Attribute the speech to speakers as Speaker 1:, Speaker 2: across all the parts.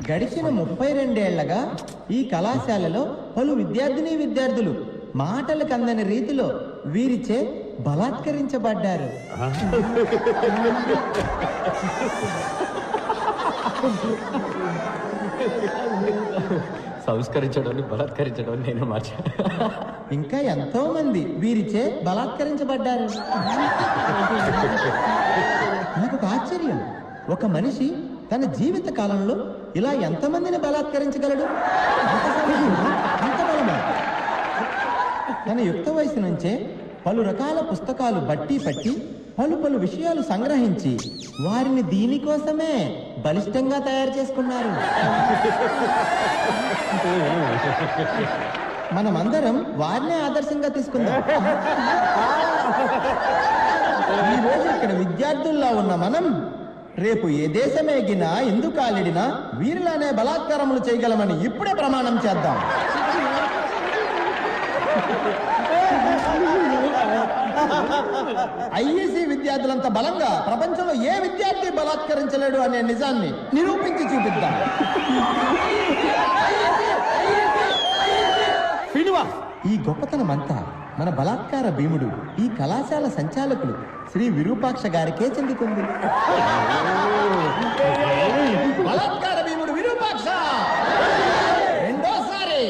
Speaker 1: గడిచిన 32 ఏళ్లగా ఈ కళాశాలలో పలు విద్యార్థులు మాటలకు అందని రీతిలో వీరిచే బలాత్కరించబడ్డారు.
Speaker 2: సంస్కరించడం బలాత్కరించడం నేను మార్చా.
Speaker 1: ఇంకా ఎంతో మంది వీరిచే బలాత్కరించబడ్డారు. నాకు ఒక ఆశ్చర్యం, ఒక మనిషి తన జీవిత కాలంలో ఇలా ఎంతమందిని బలాత్కరించగలడు? అంత బలమా? తన యుక్త వయసు నుంచే పలు రకాల పుస్తకాలు బట్టి పట్టి పలు విషయాలు సంగ్రహించి వారిని దీనికోసమే బలిష్టంగా తయారు చేసుకున్నారు. మనమందరం వారినే ఆదర్శంగా తీసుకుందాం. ఈ రోజు ఇక్కడ విద్యార్థుల్లో ఉన్న మనం రేపు ఏ దేశమేగినా ఎందుకు కాలిడినా వీరిలానే బలాత్కారములు చేయగలమని ఇప్పుడే ప్రమాణం చేద్దాం. ఐఏసీ విద్యార్థులంత బలంగా ప్రపంచంలో ఏ విద్యార్థి బలాత్కరించలేడు అనే నిజాన్ని నిరూపించి చూపిద్దాం. ఈ గొప్పతనమంతా మన బలాత్కార భీముడు, ఈ కళాశాల సంచాలకులు శ్రీ విరూపాక్ష గారికే చెందుతుంది. బలాత్కార భీముడు విరూపాక్ష రెండోసారి.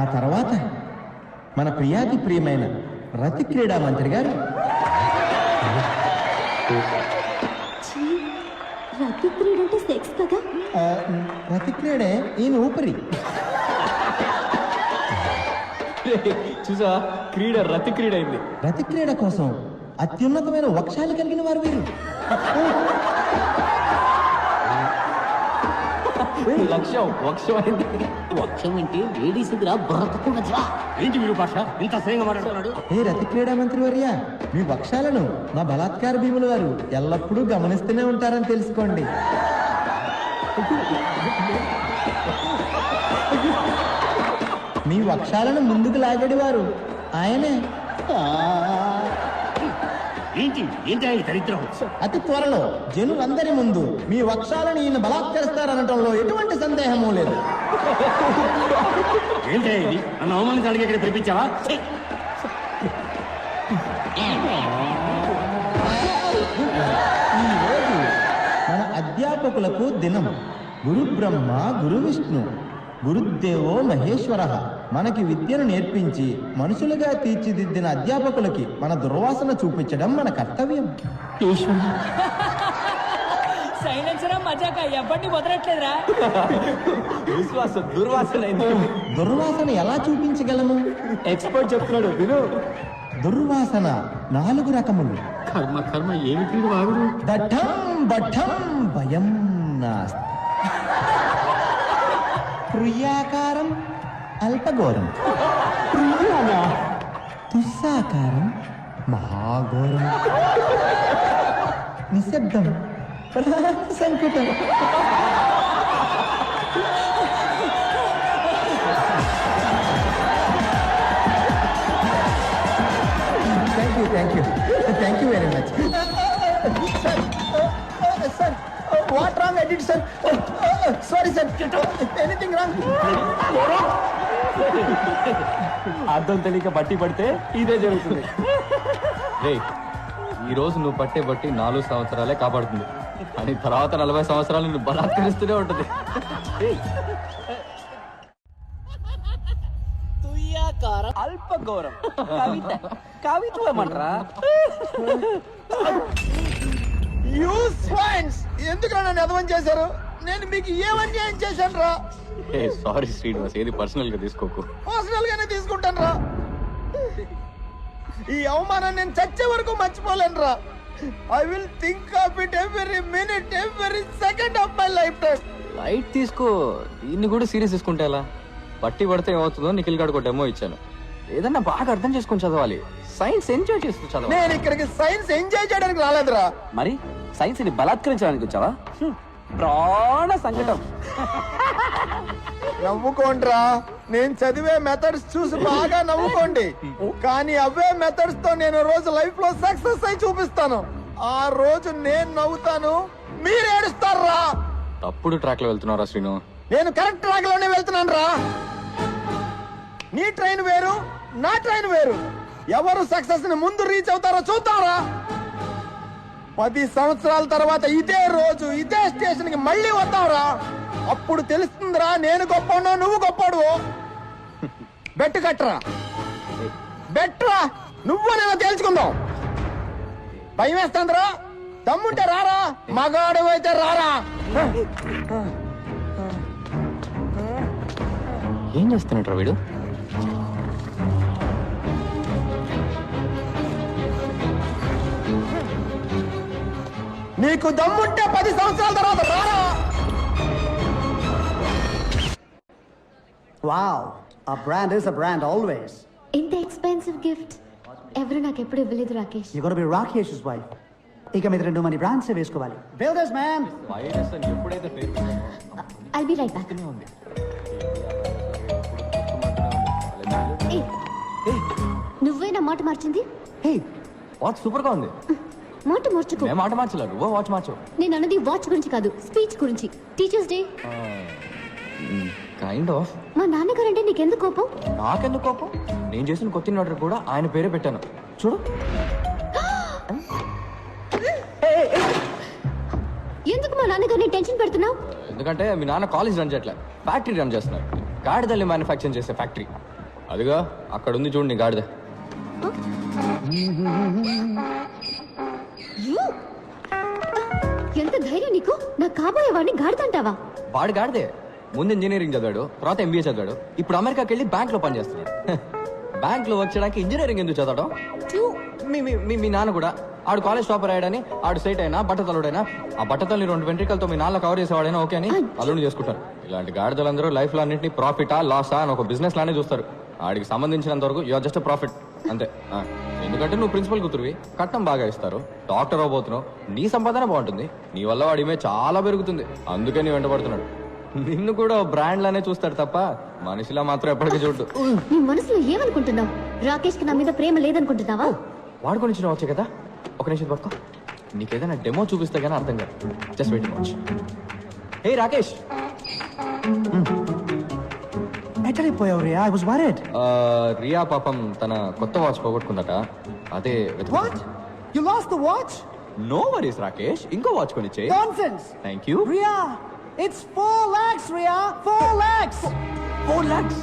Speaker 1: ఆ తర్వాత మన ప్రియాతి ప్రియమైన రతి క్రీడా మంత్రి గారు.
Speaker 3: రతి క్రీడ అంటే సెక్స్ కదా?
Speaker 1: రతి క్రీడే ఈయన ఊపిరి.
Speaker 2: చూసా, క్రీడ రతి క్రీడ అయింది.
Speaker 1: రతి క్రీడ కోసం అత్యున్నతమైన వక్షాలు కలిగిన వారు వీరు.
Speaker 4: వక్షం ఏంటి? లేడీస్ ఏంటి విరూపాక్ష ఇంత స్వయంగా మాట్లాడుతున్నాడు?
Speaker 1: ఏ రతి క్రీడా మంత్రి వర్య, మీ వక్షాలను మా బలాత్కార భీముల వారు ఎల్లప్పుడూ గమనిస్తూనే ఉంటారని తెలుసుకోండి. మీ వక్షాలను ముందుకు లాగడి వారు ఆయనే.
Speaker 4: ఏంటి ఏంటి దరిద్రం?
Speaker 1: అతి త్వరలో జనులందరి ముందు మీ వక్షాలను ఈయన బలాత్కరిస్తారనటంలో ఎటువంటి సందేహమూ లేదు.
Speaker 4: ఏంటి ఇది? నన్ను అవమానించడానికి ఇక్కడ పిలిపించావా?
Speaker 1: ఈరోజు మన అధ్యాపకులకు దినం. గురు బ్రహ్మ గురు విష్ణు గురుదేవో మహేశ్వర. మనకి విద్యను నేర్పించి మనుషులుగా తీర్చిదిద్దిన అధ్యాపకులకి మన దుర్వాసన చూపించడం మన కర్తవ్యం. దుర్వాసన ఎలా చూపించగలము?
Speaker 2: ఎక్స్పర్ట్ చెప్తున్నాడు విను.
Speaker 1: దుర్వాసన 4 రకములు.
Speaker 4: కర్మ కర్మ ఏమిటి వాగుడు?
Speaker 1: దఠం బఠం భయం నాస్తి. ప్రియాకారం అల్పఘోరం, దుస్సాకారం మహాఘోరం, నిశ్శబ్దం సంకుటం. Thank you very much sir. What wrong I did sir? Sorry sir, anything wrong?
Speaker 2: అర్థం తెలియక బట్టి పడితే ఇదే జరుగుతుంది. ఈ రోజు నువ్వు పట్టే బట్టి 4 సంవత్సరాలే కాపాడుతుంది, అని తర్వాత 40 సంవత్సరాలు నువ్వు బలాత్కరిస్తూనే ఉంటుంది.
Speaker 5: అల్పఘోరం కవిత్వం ఏమంటారా?
Speaker 1: ఎందుకు నన్ను అధవం చేశారు? నేను మీకు ఏమన్యాయం చేశాను రా?
Speaker 2: సారీ శ్రీనివాస్, ఏది పర్సనల్ గా తీసుకోకు.
Speaker 1: పర్సనల్ గానే తీసుకుంటాను రా. ఈ అవమానం నేను చచ్చే వరకు మర్చిపోలేను రా. I will think of it every minute, every second of my life time.
Speaker 2: Light తీసుకో, దీన్ని కూడా సీరియస్ తీసుకుంటే ఎలా? పట్టి పడితే ఏమవుతుందో నిఖిల్ గారికి ఒక డెమో ఇచ్చాను. ఏదన్నా బాగా అర్థం చేసుకొని చదవాలి. సైన్స్ ఎంజాయ్ చేస్తూ చదవాలి.
Speaker 1: నేను ఇక్కడికి సైన్స్ ఎంజాయ్ చేయడానికి రాలేదురా.
Speaker 5: మరి సైన్స్ ని బలాత్కరించడానికి వచ్చావా? ప్రాణ సంకటం.
Speaker 1: నవ్వుకోండ్రా, నేను చదివే మెథడ్స్ చూసి బాగా నవ్వుకోండి. కానీ అవే మెథడ్స్ తో నేను రోజు లైఫ్ లో సక్సెస్ అయి చూపిస్తాను. ఆ రోజు నేను నవ్వుతాను, మీరు ఏడుస్తారా.
Speaker 2: తప్పుడు ట్రాక్ లో వెళ్తున్నారా శ్రీను?
Speaker 1: నేను కరెక్ట్ ట్రాక్ లోనే వెళ్తున్నాను రా. నీ ట్రైన్ వేరు, నా ట్రైన్ వేరు. ఎవరు సక్సెస్ ని ముందు రీచ్ అవుతారో చూద్దాంరా. 10 సంవత్సరాల తర్వాత ఇదే రోజు ఇదే స్టేషన్ కి మళ్ళీ వద్దాంరా. అప్పుడు తెలుస్తుందిరా నేను గొప్పనో నువ్వు గొప్పడు. బెట్టు కట్టరా, బెట్రా. నువ్వు నేను తేల్చుకుందాం. భయం వేస్తుందిరా, దమ్ముంటే రారా, మగాడు అయితే రారా.
Speaker 2: ఏం చేస్తున్నట్రా వీడు?
Speaker 1: నీకు దమ్ముంటే 10 సంవత్సరాల తర్వాత రారా.
Speaker 6: Wow, a brand is a brand always.
Speaker 3: ఇంత ఎక్స్పెన్సివ్ గిఫ్ట్ ఎవరు నాకు ఎప్పుడు ఇవ్వలేదు Rakesh.
Speaker 6: You're gonna be Rakesh's wife. ఇక మీద 2 మంది బ్రాండ్స్ వేసుకోవాలి. Builders man.
Speaker 2: వైరస్ అని ఎప్పుడైతే పేరు పెట్టామో
Speaker 3: I'll be right back.
Speaker 2: ఉంది.
Speaker 3: నువ్వే నా మాట మార్చింది.
Speaker 2: హే, వాచ్ సూపర్ గా ఉంది.
Speaker 3: మాట మార్చుకో.
Speaker 2: మేము మాట మార్చలేదు, నువ్వు వాచ్ మార్చు.
Speaker 3: నేను అన్నది వాచ్ గురించి కాదు, స్పీచ్ గురించి. Teachers day.
Speaker 2: Kind of.
Speaker 3: మా నాన్నగారంటే నీకెందుకు కోపం?
Speaker 2: నాకెందుకు కోపం? నేను చేసిన కొత్త ఆర్డర్ కూడా ఆయన పేరే పెట్టాను. చూడు.
Speaker 3: ఎందుకు మా నాన్నగారిని టెన్షన్ పెడుతున్నావు?
Speaker 2: ఎందుకంటే మీ నాన్న కాలేజ్ రన్ చేయట్లే, ఫ్యాక్టరీ రన్ చేస్తున్నారు. గాడిదల్ని మ్యానుఫ్యాక్చరింగ్ చేసే ఫ్యాక్టరీ. అదిగా అక్కడ ఉంది చూడు నీ గాడిద.
Speaker 3: ఎంత ధైర్యం నీకు? నా కాబోయే వాడిని గాడిదంటావా?
Speaker 2: వాడు గాడిదే. ముందు ఇంజనీరింగ్ చదివాడు, తర్వాత ఎంబీఏ చదివాడు, ఇప్పుడు అమెరికాకి వెళ్ళి బ్యాంక్ లో పనిచేస్తున్నాడు. బ్యాంక్ లో వర్క్ చేయడానికి ఇంజనీరింగ్ ఎందుకు చదవడం? మీ నాన్న కూడా ఆడు కాలేజ్ టాపర్ అయ్యాడని ఆడు సైట్ అయినా బట్టతలుడైనా ఆ బట్టతల్ని 2 వెంట్రికలతో మీ నాన్న కవర్ చేసేవాడైనా ఓకే అని అల్లుని చేసుకుంటారు. ఇలాంటి గాడిదలందరూ లైఫ్ లో అన్నింటినీ ప్రాఫిటా లాసా అని ఒక బిజినెస్ లానే చూస్తారు. ఆడికి సంబంధించినంత వరకు యూఆర్ జస్ట్ ప్రాఫిట్ అంతే. ఎందుకంటే నువ్వు ప్రిన్సిపల్ కూతురువి, కట్నం బాగా ఇస్తారు, డాక్టర్ అవబోతున్నావు, నీ సంపాదన బాగుంటుంది, నీ వల్ల వాడి ఇమేజ్ చాలా పెరుగుతుంది. అందుకే నీ వెంటబడుతున్నాడు. నిన్ను కూడా బ్రాండ్ లానే చూస్తాడు తప్ప మనిషిలా మాత్రం ఎప్పటికీ చూడు.
Speaker 3: నీ మనసులో ఏమనుకుంటున్నావు? రాకేష్ కి నా మీద ప్రేమ లేదనుకుంటున్నావా?
Speaker 2: వాడుకొని ఇచ్చిన వచ్చే కదా. ఒక నిమిషం పట్టుకో, నీకేదైనా డెమో చూపిస్తే గానీ అర్థం కాదు. Just wait watch. Hey Rakesh.
Speaker 6: ఎక్కడిపోయావు Riya? I was worried.
Speaker 2: Riya పాపం తన కొత్త వాచ్ పోగొట్టుకుందట. అదే
Speaker 6: What? You lost the watch?
Speaker 2: No worries Rakesh, ఇంకో వాచ్ కొనిచ్చే.
Speaker 6: Nonsense.
Speaker 2: Thank you.
Speaker 6: Ria, it's 4 lakhs, Ria. 4 lakhs.
Speaker 2: 4 lakhs.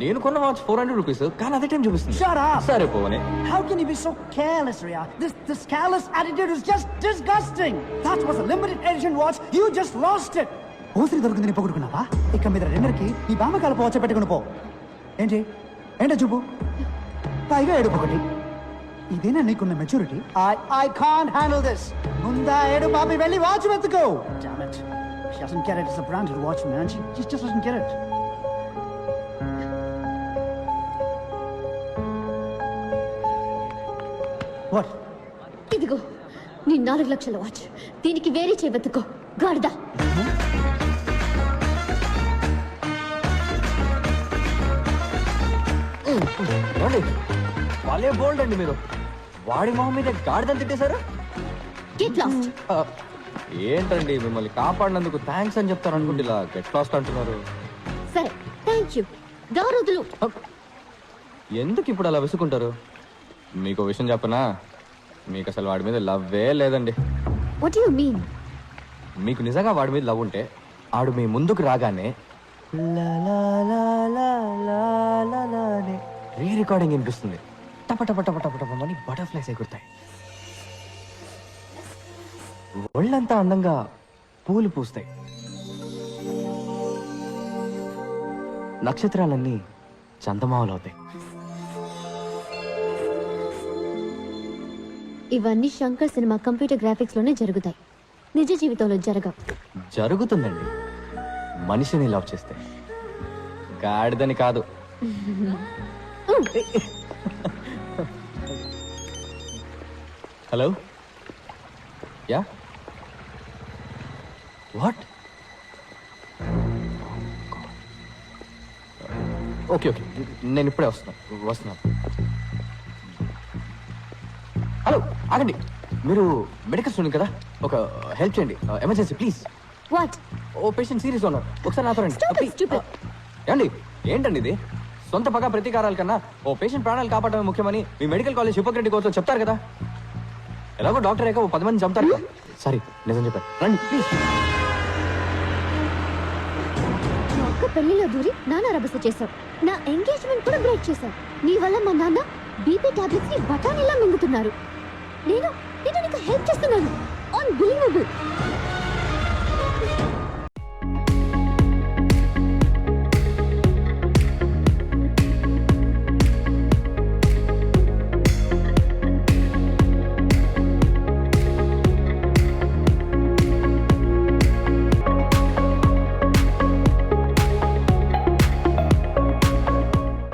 Speaker 2: నేను కొన్న వాచ్ 400 రూపీస్, కానీ అదే టైం చూపిస్తుంది.
Speaker 6: Shut up.
Speaker 2: సరే పోనీ.
Speaker 6: How can you be so careless, Ria? This careless attitude is just disgusting. That was a limited edition watch. You just lost it. ఓసిరి దొరికింది నీ పొగుడుకున్నావా? ఇక మీద రెండరికి నీ బామ్మకాల పోవచ్చ పెట్టుకుని పో. ఏంటి ఏంటో చూపు, పైగా ఏడుపు ఒకటి. ఇదేనా నీకున్న maturity? I can't handle this. ముందా ఏడు బాబి వెళ్ళి watch వెతుకో. Damn it. She doesn't get it. It's a branded watch, man. She just doesn't get it. What?
Speaker 3: ఇదిగో నీ 4 లక్షల వాచ్. దీనికి వేరే చేయబెత్తుకో గాడిద.
Speaker 2: వాళ్ళే బోల్డ్ అండి మీరు. వాడి మొహం మీద గాడిదని తిట్టేశారు.
Speaker 3: Get lost.
Speaker 2: ఏంటండి మిమ్మల్ని కాపాడినందుకు థ్యాంక్స్ అని చెప్తారు అనుకుంటే ఇలా గెట్ లాస్ట్ అంటున్నారు.
Speaker 3: సరే థ్యాంక్ యూ. దారుదులు.
Speaker 2: ఎందుకు ఇప్పుడు అలా విసుకుంటారు? మీకు విషయం చెప్పనా, మీకు అసలు వాడి మీద లవ్వే లేదండి.
Speaker 3: What you mean?
Speaker 2: మీకు నిజంగా వాడి మీద లవ్ ఉంటే ఆడు మీ ముందుకు రాగానే రీ రికార్డింగ్ వినిపిస్తుంది. టప టప టప టప టప అని బటర్ఫ్లైస్ ఎగురుతాయి. ఒళ్ళంతా అందంగా పూలు పూస్తాయి. నక్షత్రాలన్నీ చందమామలు అవుతాయి.
Speaker 3: ఇవన్నీ శంకర్ సినిమా కంప్యూటర్ గ్రాఫిక్స్ లోనే జరుగుతాయి, నిజ జీవితంలో జరగవు.
Speaker 2: జరుగుతుందండి, మనిషిని లవ్ చేస్తే, గాడిదని కాదు. Hello, yeah what? Okay okay, నేను ఇప్పుడే వస్తున్నాను. హలో, ఆగండి. మీరు మెడికల్ స్టూడెంట్ కదా, ఒక హెల్ప్ చేయండి, ఎమర్జెన్సీ ప్లీజ్.
Speaker 3: వాట్?
Speaker 2: ఓ పేషెంట్ సీరియస్ ఉన్నారు, ఒకసారి నాతో రండి.
Speaker 3: Stupid, stupid.
Speaker 2: ఏమండి, ఏంటండి ఇది? సొంత పగ ప్రతీకారాల కన్నా ఓ పేషెంట్ ప్రాణాలు కాపాడమే ముఖ్యమని మీ మెడికల్ కాలేజ్ హిపోక్రటిక్ కోర్సులో చెప్తారు కదా. ఎలాగో డాక్టర్ అయ్యాక ఓ 10 మంది చంపుతారు కదా. సారీ, నిజం చెప్పారు. రండి ప్లీజ్.
Speaker 3: నా ఒక్క పెళ్లిలో దూరి నాన్న రభస చేశావు. నా ఎంగేజ్మెంట్ కూడా బ్రేక్ చేశావు. నీ వల్ల మా నాన్న బీపీ టాబ్లెట్స్ ని బఠానీలా మింగుతున్నారు. నేను నీకు హెల్ప్ చేస్తున్నాను. అన్బిలీవబుల్.